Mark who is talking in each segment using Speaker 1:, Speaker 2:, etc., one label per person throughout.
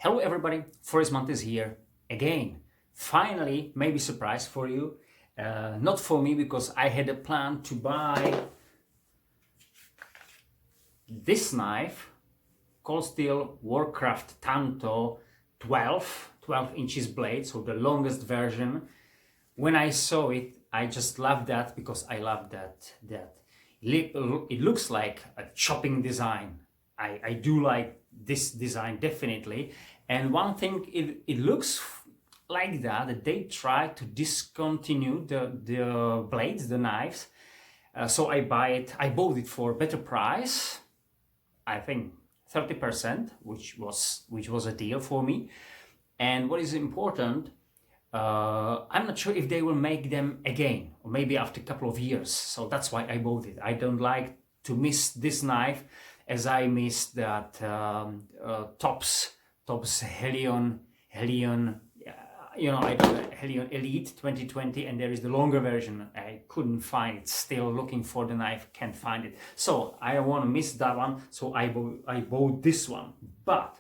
Speaker 1: Hello everybody, Forest Month is here again. Finally, maybe surprise for you. Not for me because I had a plan to buy this knife, cold steel Warcraft Tanto 12 inches blade, so the longest version. When I saw it, I just loved that because I love that it looks like a chopping design. I do like this design definitely, and one thing it looks like that they try to discontinue the blades, the knives. So I bought it for a better price, I think 30%, which was a deal for me. And what is important, I'm not sure if they will make them again, or maybe after a couple of years. So that's why I bought it. I don't like to miss this knife as I missed that Tops Helion, I don't know, Helion Elite 2020, and there is the longer version. I couldn't find it, still looking for the knife, can't find it. So I don't want to miss that one, so I bought this one. But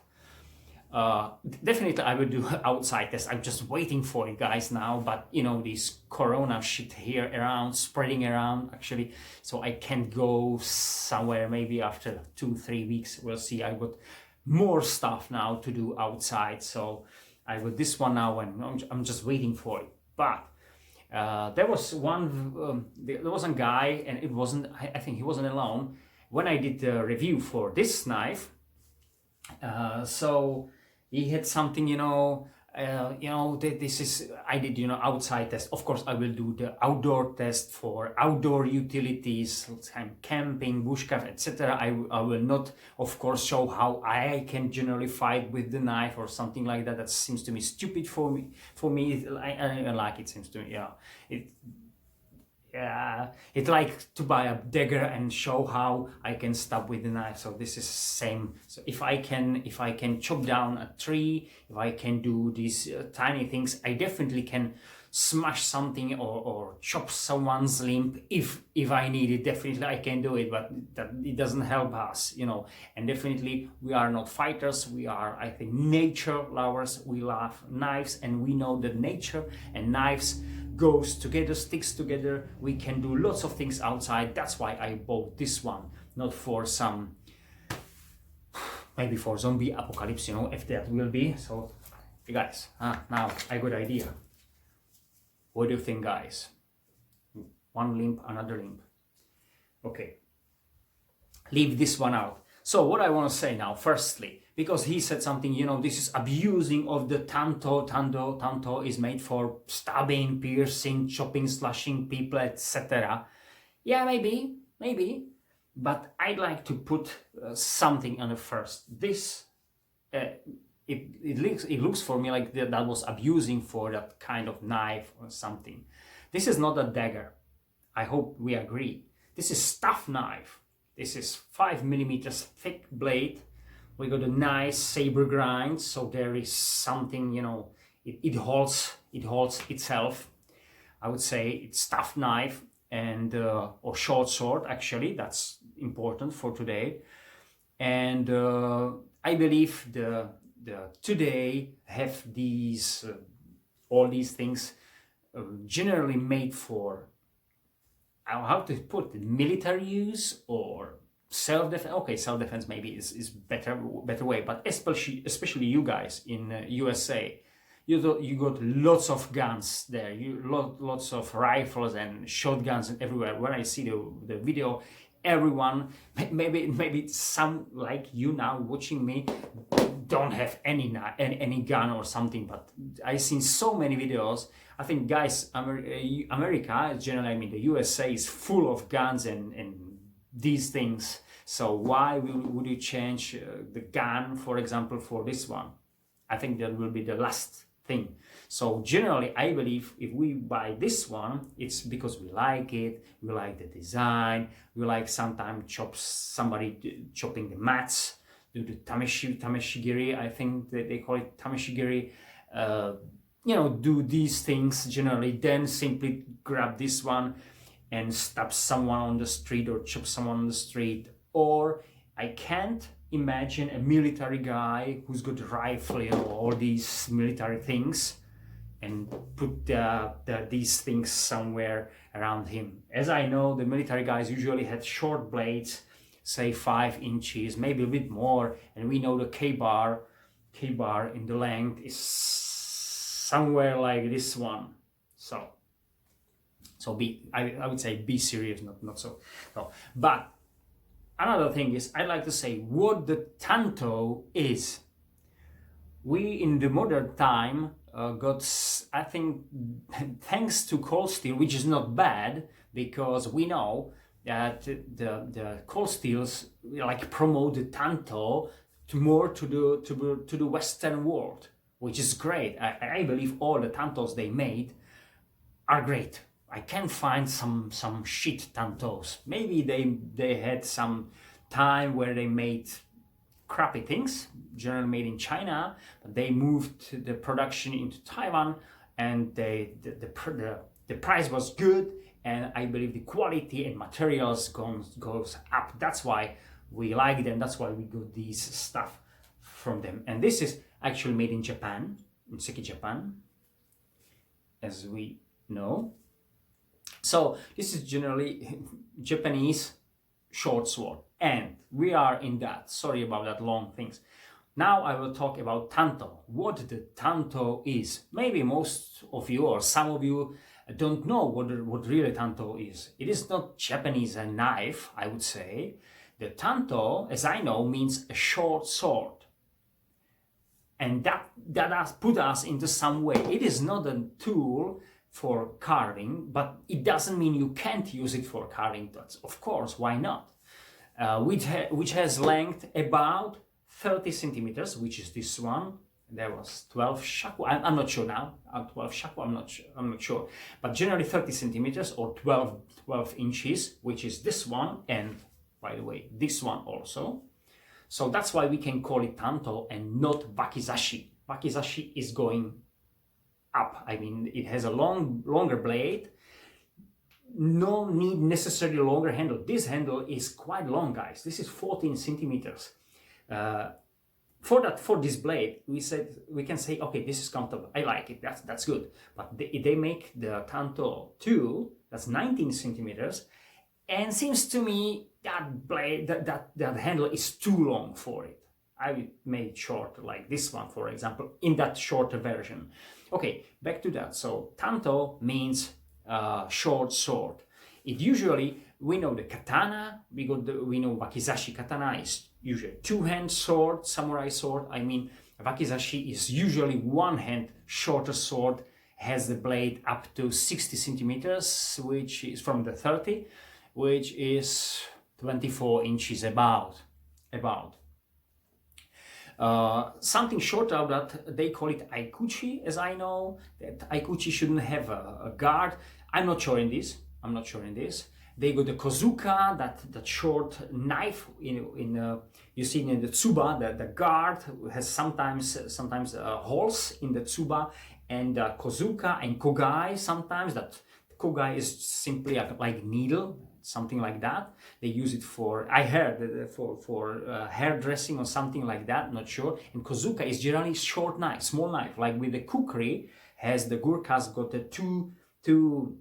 Speaker 1: definitely I will do outside test. I'm just waiting for it, guys, now. But you know, this corona shit here around, spreading around actually, so I can't go somewhere. Maybe after 2-3 weeks we'll see. I got more stuff now to do outside, so I got this one now and I'm just waiting for it. But there was a guy, and it wasn't, I think he wasn't alone when I did the review for this knife. So he had something, this is, I did, outside test. Of course, I will do the outdoor test for outdoor utilities, camping, bushcraft, etc. I will not, of course, show how I can generally fight with the knife or something like that. That seems to me stupid for me. I like it, seems to me, it's like to buy a dagger and show how I can stab with the knife. So this is same. So if I can chop down a tree, if I can do these tiny things, I definitely can smash something or chop someone's limb if I need it. Definitely I can do it, but that it doesn't help us, and definitely we are not fighters. We are, I think, nature lovers. We love knives, and we know that nature and knives goes together, sticks together. We can do lots of things outside. That's why I bought this one, not for some, maybe for zombie apocalypse, if that will be. So guys, now I got idea. What do you think, guys? One limb, another limb. Okay, leave this one out. So what I want to say now, firstly, because he said something, this is abusing of the Tanto. Tanto is made for stabbing, piercing, chopping, slashing people, etc. Yeah, maybe, but I'd like to put something on the first. This, it looks for me like that was abusing for that kind of knife or something. This is not a dagger. I hope we agree. This is staff knife. This is 5mm thick blade. We got a nice saber grind, so there is something, it holds itself. I would say it's staff knife and or short sword. Actually, that's important for today. And I believe the today have these all these things generally made for, how to put it, military use or self-defense. Okay, self-defense maybe is better way, but especially you guys in USA, you got lots of guns there. Lots of rifles and shotguns and everywhere. When I see the video, everyone, maybe some like you now watching me don't have any gun or something, but I've seen so many videos. I think, guys, America, generally, I mean the USA, is full of guns and these things. So why would you change the gun, for example, for this one? I think that will be the last thing. So generally, I believe if we buy this one, it's because we like it, we like the design, we like sometimes somebody chopping the mats, do the tameshigiri, I think that they call it tameshigiri, do these things generally, then simply grab this one and stab someone on the street or chop someone on the street. Or I can't, imagine a military guy who's got a rifle, you know, all these military things, and put these things somewhere around him. As I know, the military guys usually had short blades, say 5 inches, maybe a bit more, and we know the K-bar in the length is somewhere like this one. So I would say be serious, not so. No. But another thing is, I'd like to say what the Tanto is. We in the modern time got, I think, thanks to cold steel, which is not bad, because we know that the cold steels like promote the Tanto more to the Western world, which is great. I believe all the Tantos they made are great. I can find some shit Tantos. Maybe they had some time where they made crappy things, generally made in China, but they moved the production into Taiwan, and the price was good, and I believe the quality and materials goes up. That's why we like them. That's why we got these stuff from them. And this is actually made in Japan, in Seki, Japan, as we know. So this is generally Japanese short sword, and we are in that. Sorry about that long things. Now I will talk about Tanto. What the Tanto is. Maybe most of you or some of you don't know what really Tanto is. It is not Japanese knife, I would say. The Tanto, as I know, means a short sword. And that has put us into some way. It is not a tool for carving, but it doesn't mean you can't use it for carving. That's, of course, why not? Which has length about 30 centimeters, which is this one. There was 12 shaku. I'm not sure now. 12 shaku. I'm not sure. But generally 30 centimeters or 12 inches, which is this one, and by the way, this one also. So that's why we can call it Tanto and not wakizashi. Wakizashi is going up. I mean, it has a longer blade. No need necessarily longer handle. This handle is quite long, guys. This is 14 centimeters. For this blade, we can say, okay, this is comfortable. I like it. That's good. But they make the Tanto 2, that's 19 centimeters, and seems to me that blade, that handle is too long for it. I made it short, like this one, for example, in that shorter version. Okay, back to that. So Tanto means short sword. It usually, we know the katana, we know wakizashi. Katana is usually two-hand sword, samurai sword. I mean, wakizashi is usually one-hand shorter sword, has the blade up to 60 centimeters, which is from the 30, which is 24 inches about. Something short of that, they call it aikuchi, as I know. That aikuchi shouldn't have a guard. I'm not sure in this. They got the kozuka, that short knife you see in the tsuba. The guard has sometimes holes in the tsuba, and kozuka and kogai. Sometimes that kogai is simply like needle, something like that. They use it for, I heard, for hairdressing or something like that, not sure. And kozuka is generally short knife, small knife, like with the kukri, has the Gurkhas got the two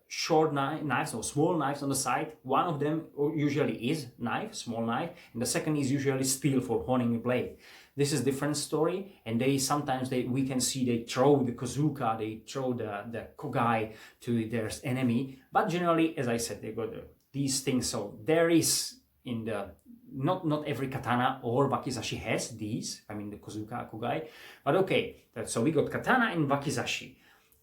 Speaker 1: short knives or small knives on the side. One of them usually is small knife, and the second is usually steel for honing a blade. This is different story, and we can see they throw the kozuka, they throw the kogai to their enemy. But generally, as I said, they got these things. So there is in the not every katana or wakizashi has these. I mean the kozuka, kogai. But okay, so we got katana and wakizashi.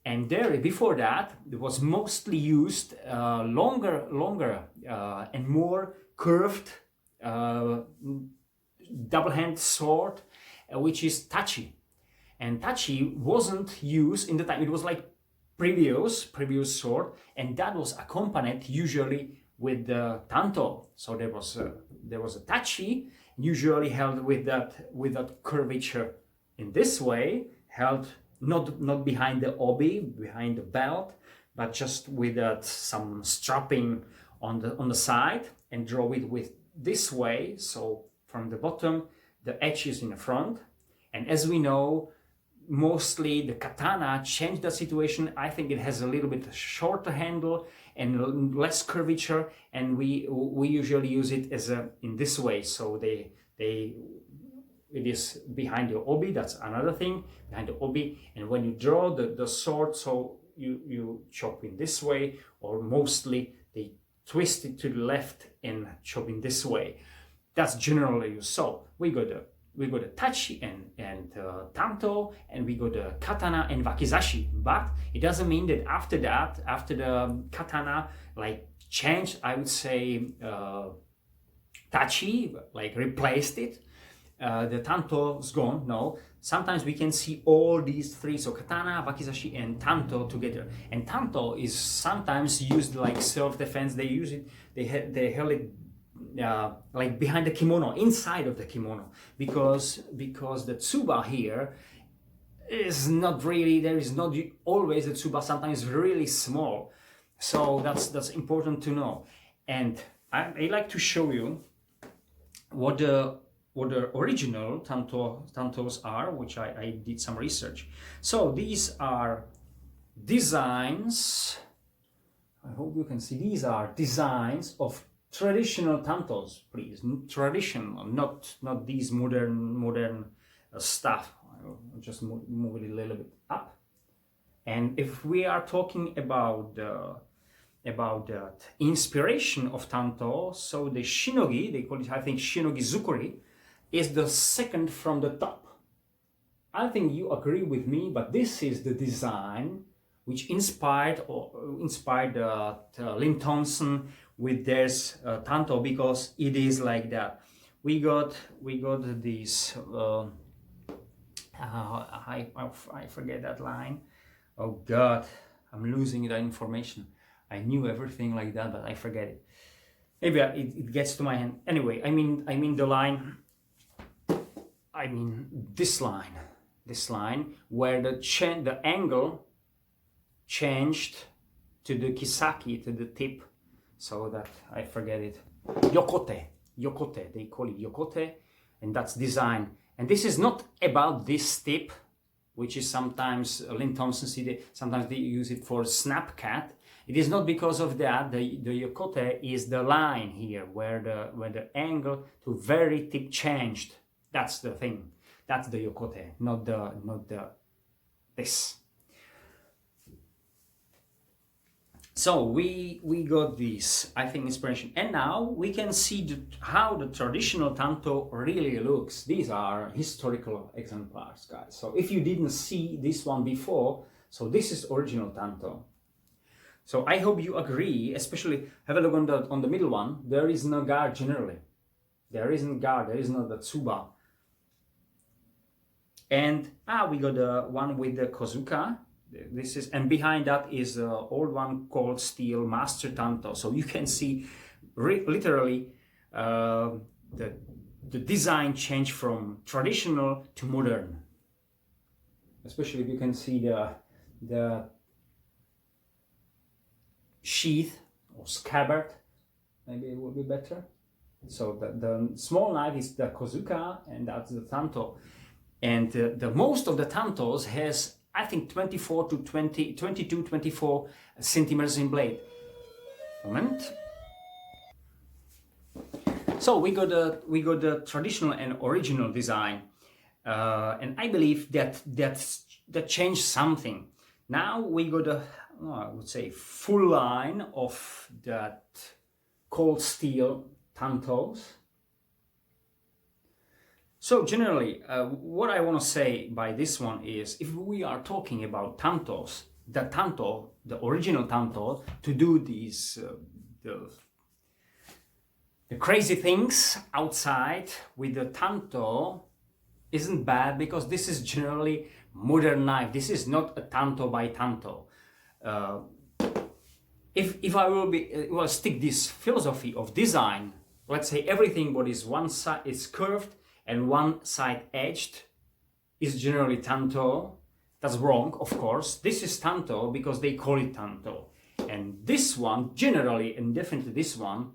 Speaker 1: And there, before that, it was mostly used longer and more curved double-hand sword, which is tachi. And tachi wasn't used in the time. It was like previous sword, and that was accompanied usually with the Tanto. So there was a tachi, usually held with that curvature in this way, held not behind the obi, behind the belt, but just with some strapping on the side, and draw it with this way. So from the bottom, the edge is in the front. And as we know, mostly the katana changed the situation. I think it has a little bit shorter handle and less curvature, and we usually use it as in this way. So it is behind the obi. That's another thing, behind the obi. And when you draw the sword, so you chop in this way, or mostly they twist it to the left and chop in this way. That's generally used. So we got the tachi and tanto, and we got the katana and wakizashi. But it doesn't mean that after that, after the katana like changed, I would say tachi like replaced it, the tanto is gone. No, sometimes we can see all these three, so katana, wakizashi, and tanto together. And tanto is sometimes used like self-defense. They use it. They held it like behind the kimono, inside of the kimono, because the tsuba here is not really, there is not always the tsuba, sometimes really small. So that's important to know. And I like to show you what the original tantos are, which I did some research. So these are designs, I hope you can see, these are designs of traditional tantos, please. Traditional, not these modern stuff. I'll just move it a little bit up. And if we are talking about the inspiration of tanto, so the shinogi, they call it, I think, shinogi zukuri, is the second from the top. I think you agree with me, but this is the design which inspired Lynn Thompson with this tanto, because it is like that. We got these I forget that line. Oh God, I'm losing that information. I knew everything like that, but I forget it. Maybe it gets to my hand. Anyway, I mean the line. I mean this line where the angle changed to the kisaki, to the tip, so that I forget it. Yokote, they call it yokote, and that's design. And this is not about this tip, which is sometimes Lynn Thompson CD, sometimes they use it for snap cat. It is not because of that. The yokote is the line here where the angle to very tip changed. That's the thing. That's the yokote, not the this. So we got this, I think, inspiration, and now we can see how the traditional tanto really looks. These are historical exemplars, guys. So if you didn't see this one before, so this is original tanto. So I hope you agree. Especially have a look on the middle one. There is no guard generally. There isn't guard. There is no the tsuba. And we got the one with the kozuka. This is, and behind that is the old one called steel master tanto. So you can see literally the design change from traditional to modern. Especially if you can see the sheath or scabbard, maybe it would be better. So the small knife is the kozuka, and that's the tanto. And the most of the tantos has, I think, 22, 24 centimeters in blade. Moment. So we got the traditional and original design, and I believe that changed something. Now we got I would say full line of that cold steel tantos. So generally, what I want to say by this one is, if we are talking about tantos, the original tanto, to do these the crazy things outside with the tanto isn't bad, because this is generally modern knife. This is not a tanto by tanto. If I will stick this philosophy of design, let's say everything what is one side is curved and one side edged is generally tanto. That's wrong, of course. This is tanto because they call it tanto. And this one, generally and definitely this one,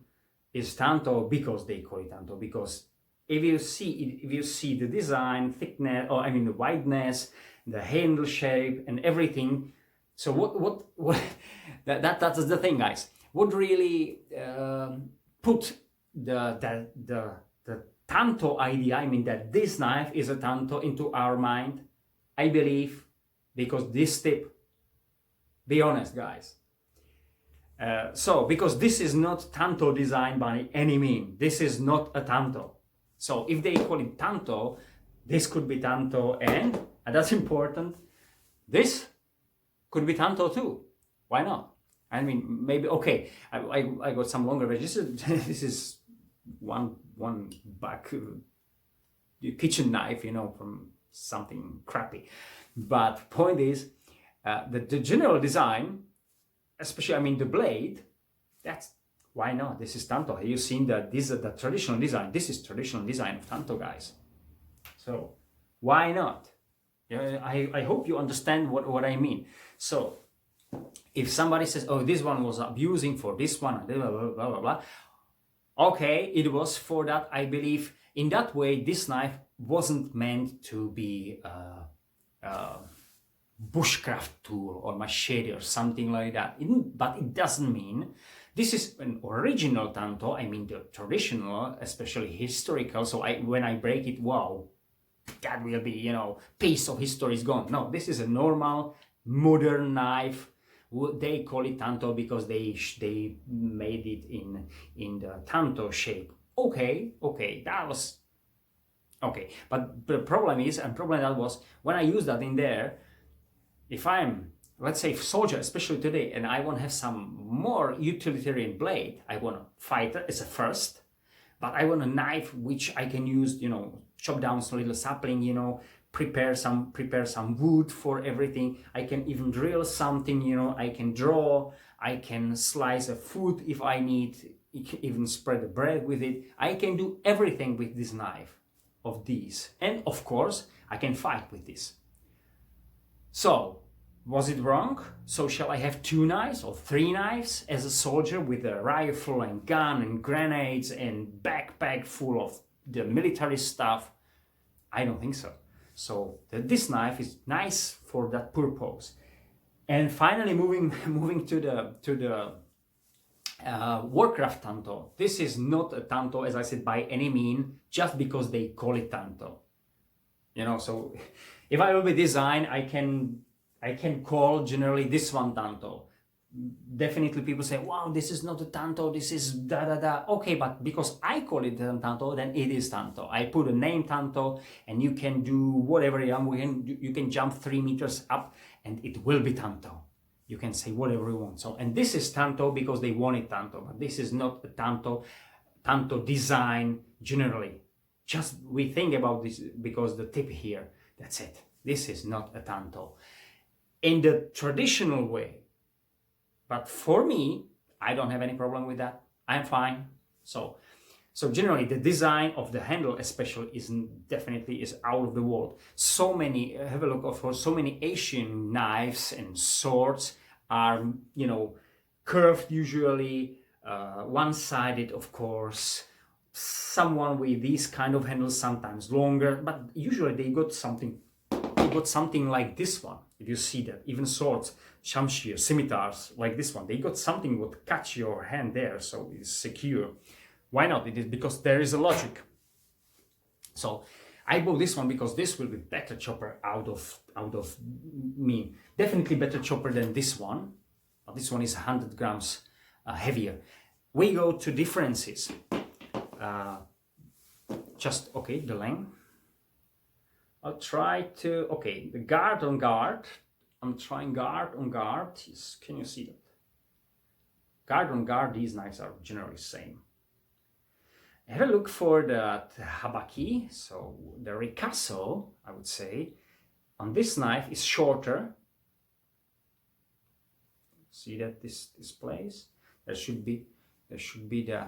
Speaker 1: is tanto because they call it tanto, because if you see the design, thickness, or I mean the wideness, the handle shape, and everything. So what that's the thing, guys. What really put the Tanto idea, I mean that this knife is a Tanto, into our mind, I believe, because this tip. Be honest, guys. So because this is not Tanto design by any means. This is not a Tanto. So if they call it Tanto, this could be Tanto, and that's important, this could be Tanto too. Why not? I mean, maybe, okay, I got some longer version. This is one back kitchen knife, you know, from something crappy. But point is, the general design, especially, I mean, the blade, that's, why not? This is Tanto. You've seen that this is the traditional design. This is traditional design of Tanto, guys. So why not? Yeah, I hope you understand what I mean. So if somebody says, oh, this one was abusing for this one, blah, blah, blah, blah, blah. Okay, it was for that. I believe in that way, this knife wasn't meant to be bushcraft tool or machete or something like that. But it doesn't mean this is an original Tanto. I mean the traditional, especially historical. So when I break it, wow, that will be, you know, piece of history is gone. No, this is a normal modern knife. They call it Tanto because they made it in the Tanto shape. Okay, that was okay. But the problem is, and problem that was when I use that in there. If I'm, let's say, soldier, especially today, and I want to have some more utilitarian blade, I want a fighter as a first, but I want a knife which I can use, you know, chop down some little sapling, you know, prepare some wood for everything. I can even drill something, you know, I can draw, I can slice a food if I need, even spread the bread with it. I can do everything with this knife of these. And of course, I can fight with this. So, was it wrong? So shall I have 2 knives or 3 knives as a soldier with a rifle and gun and grenades and backpack full of the military stuff? I don't think so. So this knife is nice for that purpose. And finally, moving to the Warcraft Tanto. This is not a Tanto, as I said, by any mean, just because they call it Tanto. You know, so if I will be design, I can call generally this one Tanto. Definitely people say, wow, this is not a Tanto, this is da da da. Okay, but because I call it Tanto, then it is Tanto. I put a name Tanto, and you can do whatever you can jump 3 meters up, and it will be Tanto. You can say whatever you want. So, and this is Tanto because they want it Tanto, but this is not a Tanto design generally. Just we think about this because the tip here, that's it. This is not a Tanto in the traditional way. But for me, I don't have any problem with that. I'm fine. So generally the design of the handle especially definitely is out of the world. So many, have a look for so many Asian knives and swords are, you know, curved usually, one-sided of course. Someone with these kind of handles sometimes longer, but usually they got something like this one. If you see that, even swords, shamshir, scimitars like this one, they got something would catch your hand there, so it's secure. Why not? It is because there is a logic. So I bought this one because this will be better chopper out of me. Definitely better chopper than this one, but this one is 100 grams heavier. We go to differences. Just okay, the length. I'll try to, okay, the guard on guard. I'm trying guard on guard. Can you see that? Guard on guard, these knives are generally the same. Have a look for the habaki, so the ricasso, I would say, on this knife is shorter. See that this displays? There should be the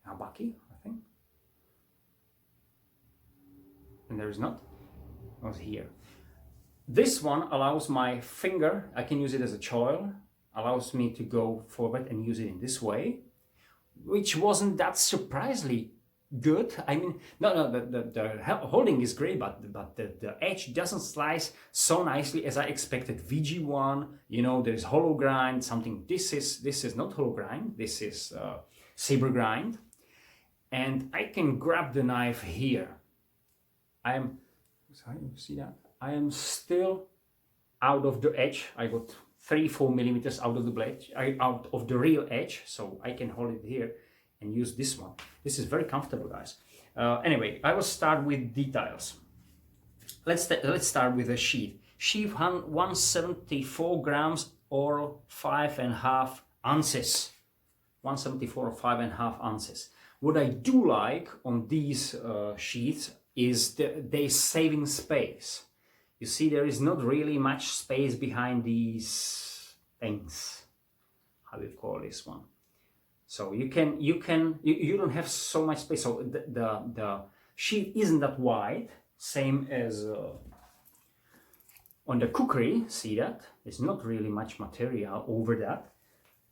Speaker 1: habaki, I think. And there is not. It was here. This one allows my finger, I can use it as a choil, allows me to go forward and use it in this way, which wasn't that surprisingly good. I mean, no, the holding is great, but the edge doesn't slice so nicely as I expected. VG1, you know, there's hollow grind, something. This is not hollow grind. This is saber grind, and I can grab the knife here. Sorry, you see that? I am still out of the edge. I got 3-4 millimeters out of the blade, out of the real edge, so I can hold it here and use this one. This is very comfortable, guys. Anyway, I will start with details. Let's start with the sheath. Sheath 174 grams or 5.5 ounces. 174 or 5.5 ounces. What I do like on these sheaths is they saving space. You see, there is not really much space behind these things. How do you call this one? So you don't have so much space. So the sheath isn't that wide, same as on the cookery. See that? There's not really much material over that.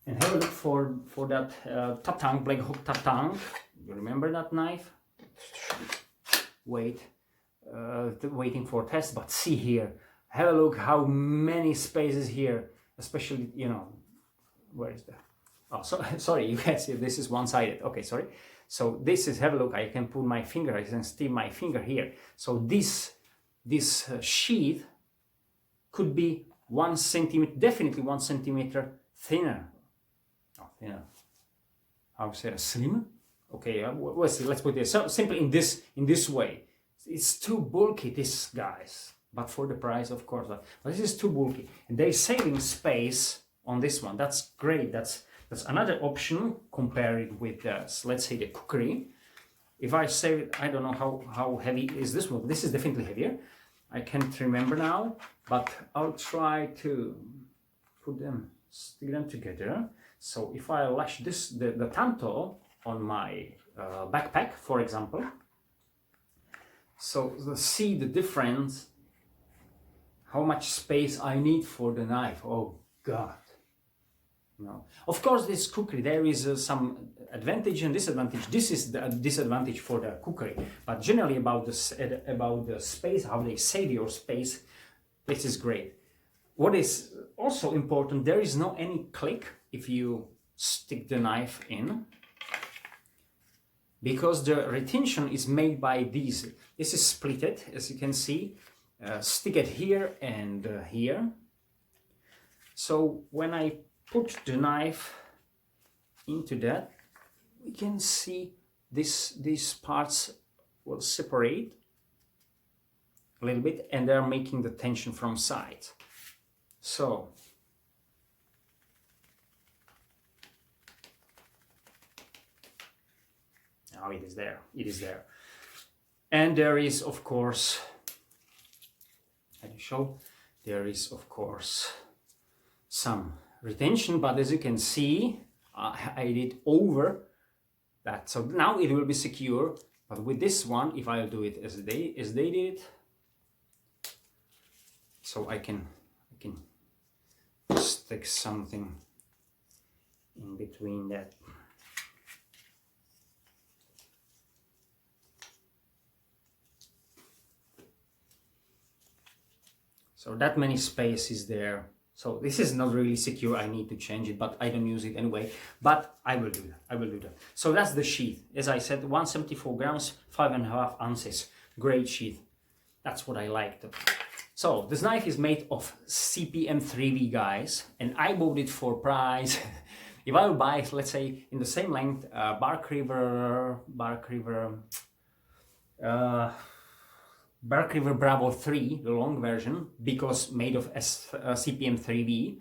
Speaker 1: And have a look for that Tatang, black hook Tatang. You remember that knife? Wait, waiting for test, but see here. Have a look how many spaces here, especially, you know, where is that? Oh, so, sorry, you guys see this is one-sided. Okay, sorry. So this is, have a look, I can put my finger, I can steam my finger here. So this sheath could be 1 centimeter, definitely 1 centimeter thinner. Oh, thinner. How to say, slimmer? Okay, let's see, let's put this so simply in this way. It's too bulky, this, guys, but for the price, of course. But this is too bulky, and they're saving space on this one. That's great. That's another option. Compare it with let's say the cookery. If I say it, I don't know how heavy is this one. This is definitely heavier. I can't remember now, but I'll try to stick them together. So if I lash the Tanto on my backpack, for example, so see the difference, how much space I need for the knife. Oh God. No. Of course, this cookery, there is some advantage and disadvantage. This is the disadvantage for the cookery, but generally about the space, how they save your space, this is great. What is also important, there is no any click if you stick the knife in, because the retention is made by these. This is splitted, as you can see. Stick it here and here. So when I put the knife into that, we can see these parts will separate a little bit, and they're making the tension from sides. So now it is there. It is there, and there is, of course, there is, of course, some retention, but as you can see, I did over that, so now it will be secure. But with this one, if I'll do it as they did it, so I can stick something in between that. So that many space is there. So this is not really secure. I need to change it, but I don't use it anyway. But I will do that. I will do that. So that's the sheath. As I said, 174 grams, 5.5 ounces. Great sheath. That's what I liked. So this knife is made of CPM 3V, guys, and I bought it for price. If I will buy, let's say, in the same length, Bark River Bravo 3, the long version, because made of CPM 3V,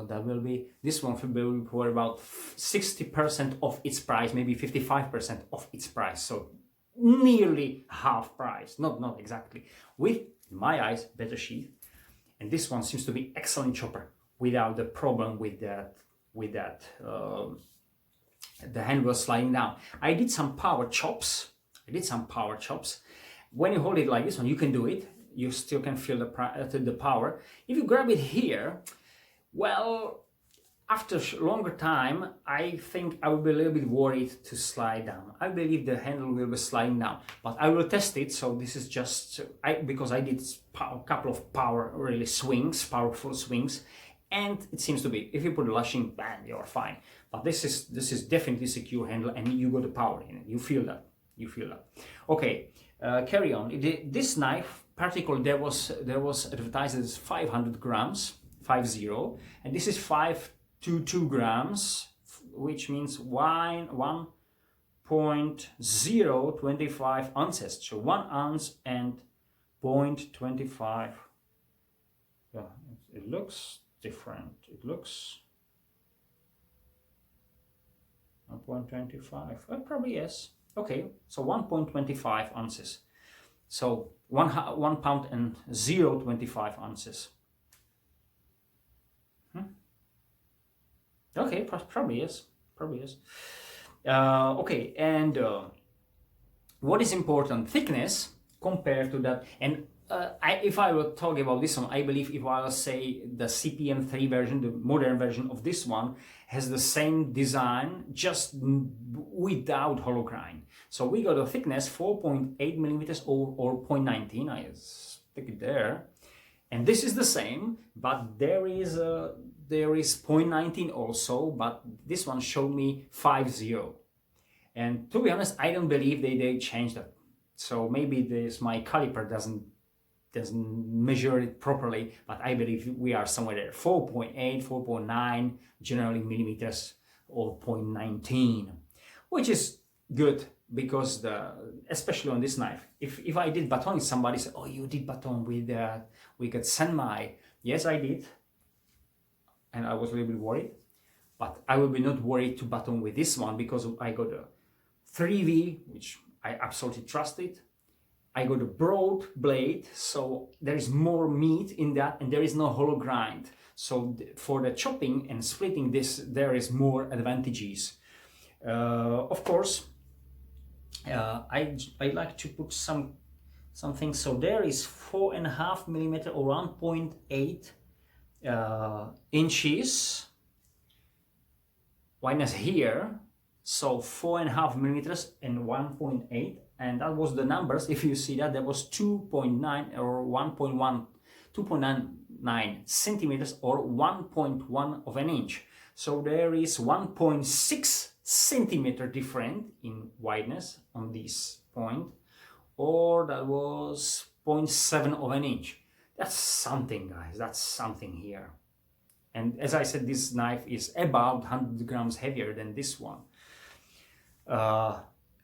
Speaker 1: that will be, this one will be for about 60% of its price, maybe 55% of its price, so nearly half price, not exactly, with, in my eyes, better sheath. And this one seems to be excellent chopper without the problem with that the hand was sliding down. I did some power chops. When you hold it like this one, you can do it. You still can feel the power. If you grab it here, well, after longer time, I think I will be a little bit worried to slide down. I believe the handle will be sliding down, but I will test it. So this is just because I did a couple of powerful swings, and it seems to be. If you put a lashing, bam, you're fine. But this is definitely secure handle, and you got the power in it. You feel that. You feel that. Okay, carry on. This knife, particularly, there was advertised as 500 grams, 50, and this is 522 grams, which means 1.025 ounces. So 1 ounce and 0.25. Yeah, it looks different. It looks 1.25. Well, probably yes. Okay, so 1.25 ounces. So 1 pound and 0.25 ounces. Okay, probably yes. Probably yes. Okay, and what is important? Thickness compared to that. And if I were talking about this one, I believe if I will say the CPM3 version, the modern version of this one, has the same design, just without hollow grind. So we got a thickness 4.8 millimeters or 0.19. I stick it there, and this is the same, but there is 0.19 also, but this one showed me 50. And to be honest, I don't believe they changed that. So maybe my caliper doesn't measure it properly, but I believe we are somewhere there. 4.8, 4.9 generally millimeters, or 0.19, which is good, because especially on this knife, if I did baton, somebody said, oh, you did baton with we could senmai. Yes, I did, and I was a little bit worried, but I will be not worried to baton with this one, because I got a 3V, which I absolutely trust it. I got a broad blade, so there is more meat in that, and there is no hollow grind. So for the chopping and splitting this, there is more advantages. Of course, I like to put something. So there is 4.5 millimeter or 1.8 inches wideness here. So 4.5 millimeters and 1.8. And that was the numbers. If you see that, there was 2.9 or 1.1, 2.99 centimeters or 1.1 of an inch. So there is 1.6 centimeter different in wideness on this point, or that was 0.7 of an inch. That's something, guys. That's something here. And as I said, this knife is about 100 grams heavier than this one.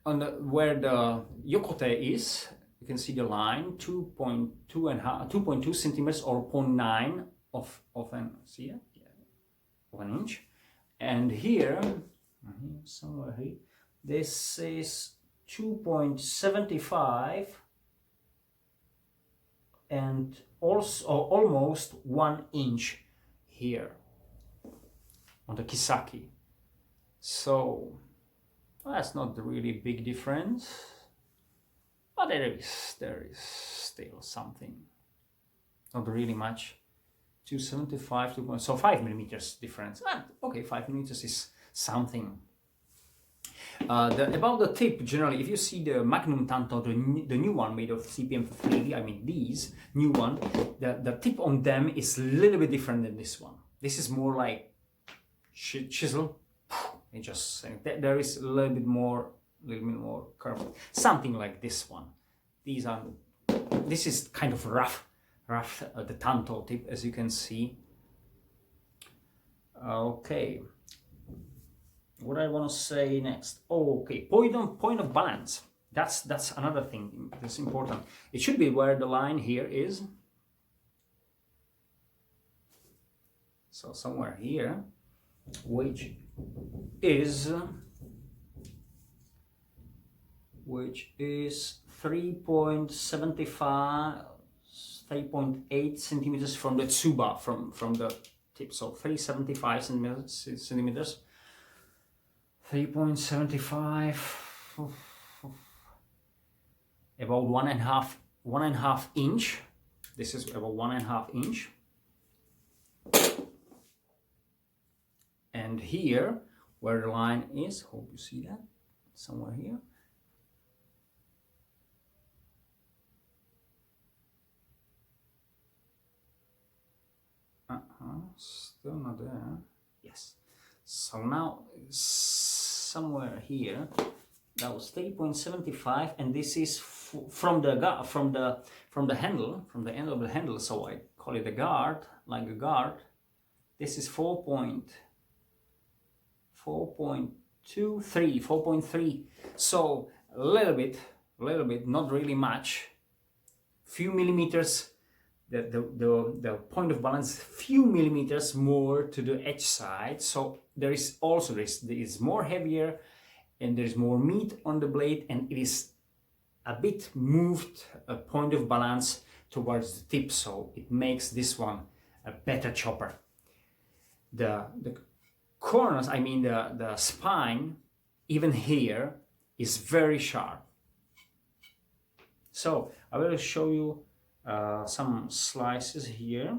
Speaker 1: Where the yokote is, you can see the line 2.2 centimeters or 0.9 of an of an inch, and here somewhere here this is 2.75 and also almost 1 inch here on the Kisaki. So that's not the really big difference, but there is still something. Not really much. 275, so 5 millimeters difference. Okay, 5 millimeters is something. About the tip, generally, if you see the Magnum Tanto, the new one made of CPM3, I mean these new one, the tip on them is a little bit different than this one. This is more like chisel. And just there is a little bit more curved, something like this one. This is kind of rough, the Tanto tip, as you can see. Okay, what I want to say next. Oh, okay, point of balance. That's another thing that's important. It should be where the line here is. So somewhere here, which is 3.8 centimeters from the tsuba, from the tip. So 375 centimeters. 3.75, about 1.5 inch. This is about 1.5 inch. and here where the line is, hope you see that, somewhere here. Still not there. Yes. So now somewhere here, that was 3.75, and this is from the handle, from the end of the handle. So I call it a guard, like a guard. This is 4.3. So a little bit, not really much. Few millimeters. The point of balance, few millimeters more to the edge side. So there is also there is more heavier, and there is more meat on the blade, and it is a bit moved a point of balance towards the tip. So it makes this one a better chopper. The corners, I mean the spine, even here is very sharp. So I will show you some slices here.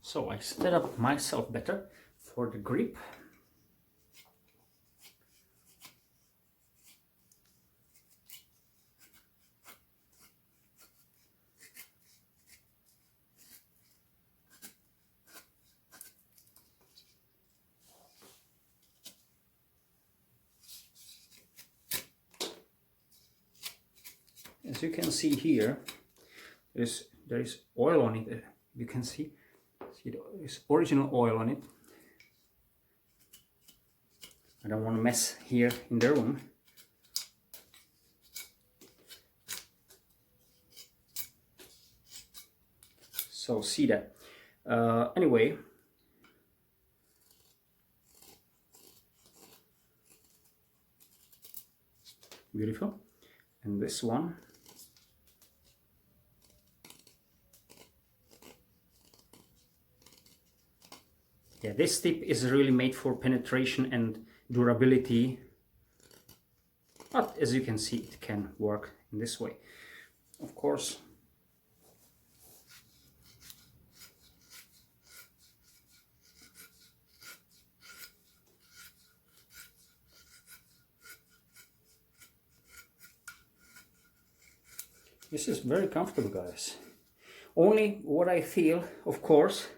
Speaker 1: So I set up myself better for the grip. As you can see here, there is oil on it. You can see there is original oil on it. I don't want to mess here in the room. So see that. Anyway, beautiful. And this one. Yeah, this tip is really made for penetration and durability, but as you can see, it can work in this way. Of course, this is very comfortable, guys. Only what I feel, of course,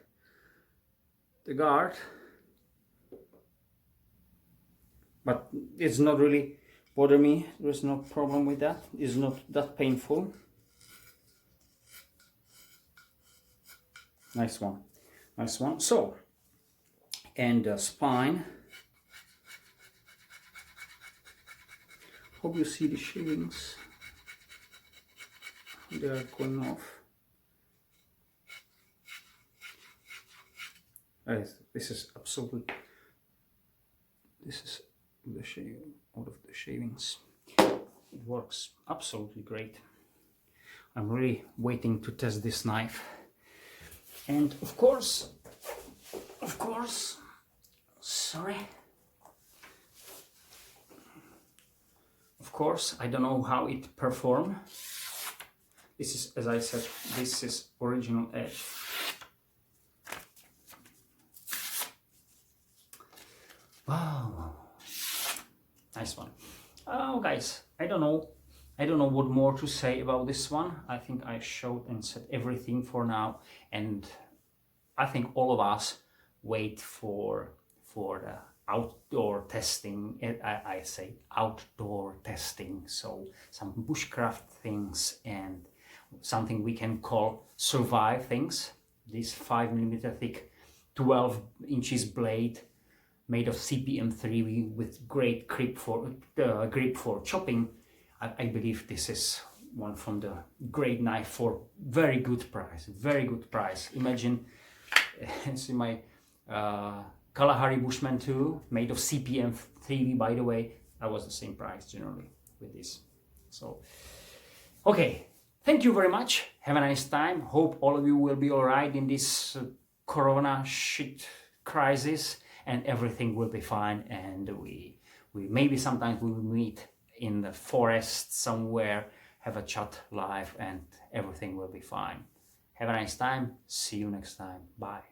Speaker 1: the guard, but it's not really bother me. There's no problem with that. It's not that painful. Nice one, nice one. So, and the spine. Hope you see the shavings. They are going off. This is absolutely. This is the shave out of the shavings. It works absolutely great. I'm really waiting to test this knife, and of course, sorry. Of course, I don't know how it performs. This is, as I said, this is original edge. Wow, nice one. Oh, guys, I don't know what more to say about this one. I think I showed and said everything for now, and I think all of us wait for the outdoor testing. I say outdoor testing, so some bushcraft things and something we can call survive things. This 5mm thick 12 inches blade made of CPM3 with great grip for chopping. I believe this is one from the great knife for very good price. Imagine see my Kalahari Bushman 2 made of CPM3, by the way, that was the same price generally with this. So okay, thank you very much, have a nice time. Hope all of you will be all right in this corona shit crisis, and everything will be fine, and we maybe sometimes we will meet in the forest somewhere, have a chat live, and everything will be fine. Have a nice time, see you next time, bye.